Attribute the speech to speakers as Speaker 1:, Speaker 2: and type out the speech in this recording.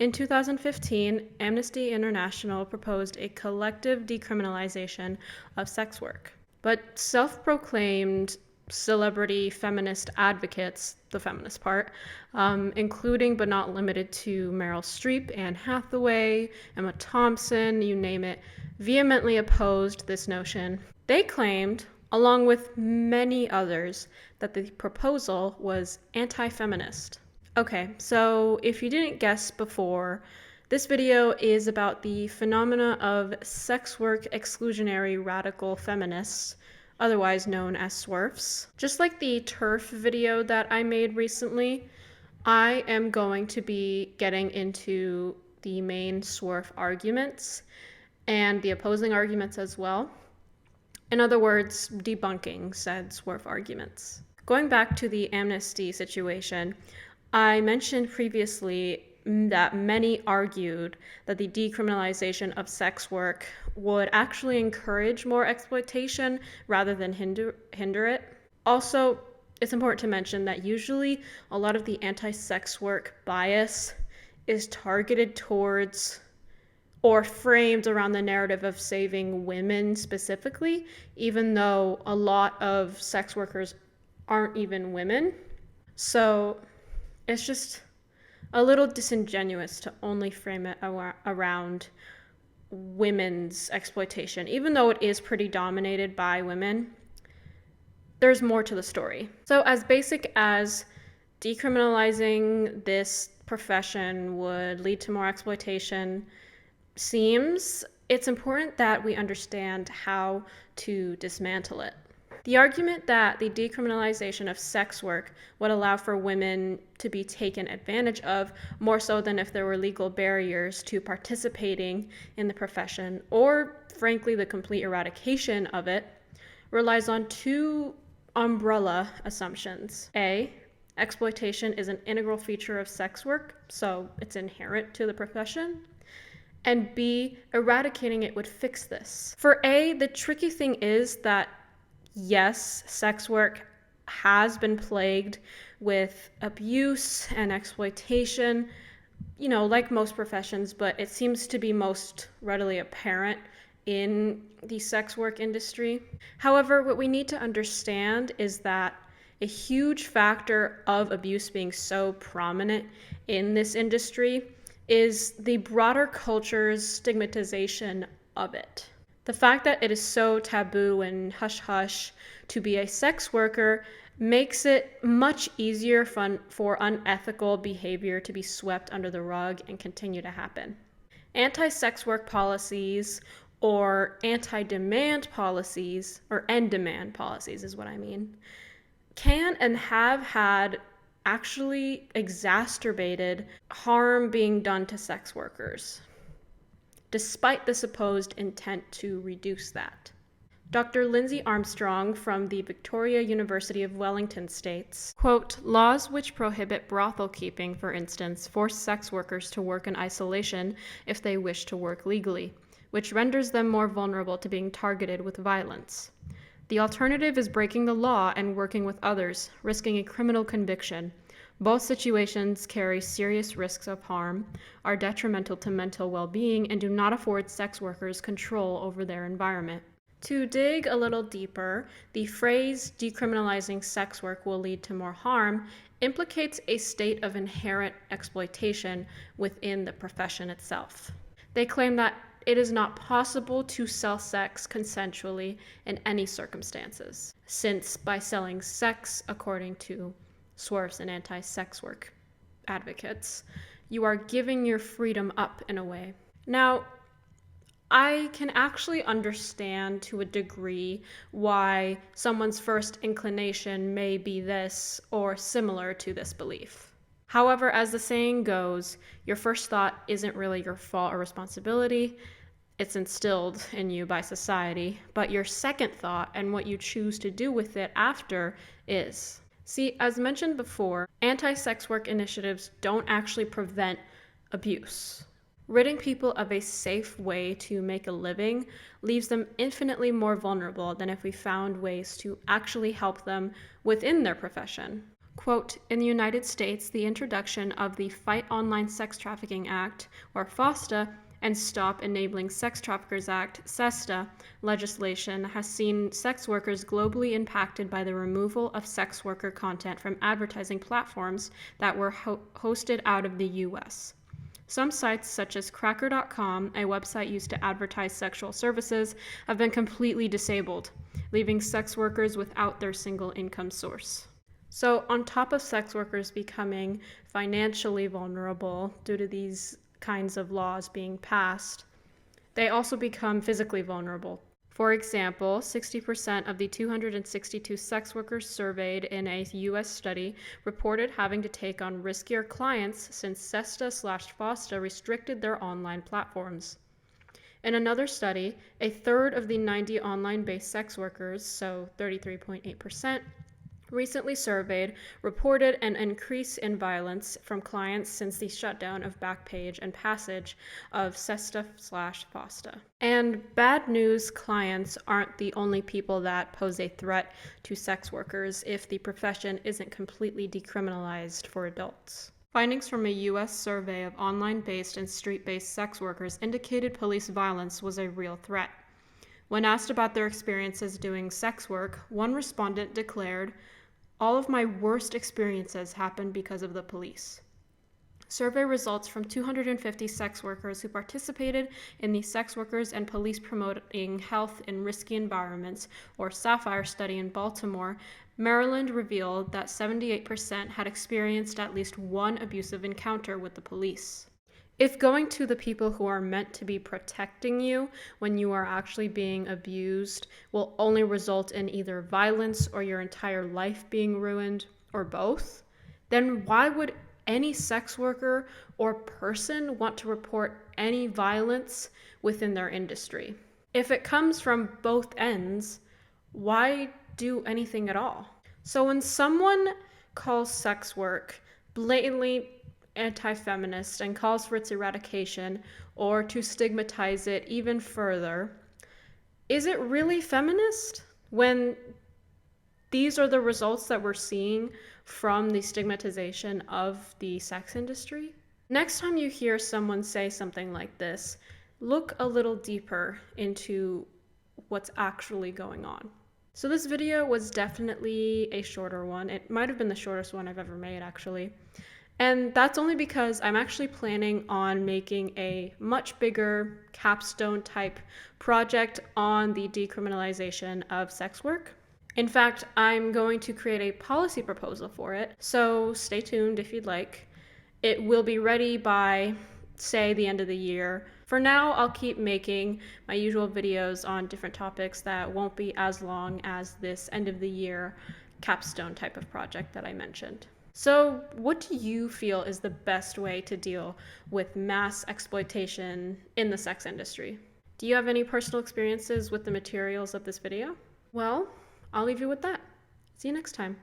Speaker 1: In 2015, Amnesty International proposed a collective decriminalization of sex work. But self-proclaimed celebrity feminist advocates, the feminist part, including but not limited to Meryl Streep, Anne Hathaway, Emma Thompson, you name it, vehemently opposed this notion. They claimed, along with many others, that the proposal was anti-feminist. Okay, so if you didn't guess before, this video is about the phenomena of sex work exclusionary radical feminists, otherwise known as SWERFs. Just like the TERF video that I made recently, I am going to be getting into the main SWERF arguments and the opposing arguments as well. In other words, debunking said SWERF arguments. Going back to the amnesty situation, I mentioned previously that many argued that the decriminalization of sex work would actually encourage more exploitation rather than hinder it. Also, it's important to mention that usually a lot of the anti-sex work bias is targeted towards or framed around the narrative of saving women specifically, even though a lot of sex workers aren't even women. So it's just a little disingenuous to only frame it around women's exploitation. Even though it is pretty dominated by women, there's more to the story. So as basic as decriminalizing this profession would lead to more exploitation seems, it's important that we understand how to dismantle it. The argument that the decriminalization of sex work would allow for women to be taken advantage of more so than if there were legal barriers to participating in the profession, or frankly the complete eradication of it, relies on two umbrella assumptions. A, exploitation is an integral feature of sex work, so it's inherent to the profession. And B, eradicating it would fix this. For A, the tricky thing is that yes, sex work has been plagued with abuse and exploitation, like most professions, but it seems to be most readily apparent in the sex work industry. However, what we need to understand is that a huge factor of abuse being so prominent in this industry is the broader culture's stigmatization of it. The fact that it is so taboo and hush-hush to be a sex worker makes it much easier for unethical behavior to be swept under the rug and continue to happen. Anti-sex work policies or anti-demand policies, or end-demand policies is what I mean, can and have had actually exacerbated harm being done to sex workers, despite the supposed intent to reduce that. Dr. Lynzi Armstrong from the Victoria University of Wellington states, quote, "Laws which prohibit brothel keeping, for instance, force sex workers to work in isolation if they wish to work legally, which renders them more vulnerable to being targeted with violence. The alternative is breaking the law and working with others, risking a criminal conviction. Both situations carry serious risks of harm, are detrimental to mental well-being, and do not afford sex workers control over their environment." To dig a little deeper, the phrase decriminalizing sex work will lead to more harm implicates a state of inherent exploitation within the profession itself. They claim that it is not possible to sell sex consensually in any circumstances, since by selling sex, according to SWERFs and anti-sex work advocates, you are giving your freedom up in a way. Now, I can actually understand to a degree why someone's first inclination may be this or similar to this belief. However, as the saying goes, your first thought isn't really your fault or responsibility. It's instilled in you by society, but your second thought and what you choose to do with it after is. See, as mentioned before, anti-sex work initiatives don't actually prevent abuse. Ridding people of a safe way to make a living leaves them infinitely more vulnerable than if we found ways to actually help them within their profession. Quote, in the United States, the introduction of the Fight Online Sex Trafficking Act, or FOSTA, and Stop Enabling Sex Traffickers Act, SESTA, legislation has seen sex workers globally impacted by the removal of sex worker content from advertising platforms that were hosted out of the US. Some sites, such as Cracker.com, a website used to advertise sexual services, have been completely disabled, leaving sex workers without their single income source. So, on top of sex workers becoming financially vulnerable due to these kinds of laws being passed, they also become physically vulnerable. For example, 60% of the 262 sex workers surveyed in a US study reported having to take on riskier clients since SESTA/FOSTA restricted their online platforms. In another study, a third of the 90 online-based sex workers, so 33.8%, recently surveyed reported an increase in violence from clients since the shutdown of Backpage and passage of SESTA/FOSTA. And bad news, clients aren't the only people that pose a threat to sex workers if the profession isn't completely decriminalized for adults. Findings from a U.S. survey of online-based and street-based sex workers indicated police violence was a real threat. When asked about their experiences doing sex work, one respondent declared, "All of my worst experiences happened because of the police." Survey results from 250 sex workers who participated in the Sex Workers and Police Promoting Health in Risky Environments, or SAPPHIRE study in Baltimore, Maryland, revealed that 78% had experienced at least one abusive encounter with the police. If going to the people who are meant to be protecting you when you are actually being abused will only result in either violence or your entire life being ruined, or both, then why would any sex worker or person want to report any violence within their industry? If it comes from both ends, why do anything at all? So when someone calls sex work blatantly anti-feminist and calls for its eradication or to stigmatize it even further, is it really feminist when these are the results that we're seeing from the stigmatization of the sex industry? Next time you hear someone say something like this, look a little deeper into what's actually going on. So this video was definitely a shorter one. It might have been the shortest one I've ever made, actually. And that's only because I'm actually planning on making a much bigger capstone type project on the decriminalization of sex work. In fact, I'm going to create a policy proposal for it, so stay tuned if you'd like. It will be ready by, say, the end of the year. For now, I'll keep making my usual videos on different topics that won't be as long as this end of the year capstone type of project that I mentioned. So, what do you feel is the best way to deal with mass exploitation in the sex industry? Do you have any personal experiences with the materials of this video? Well, I'll leave you with that. See you next time.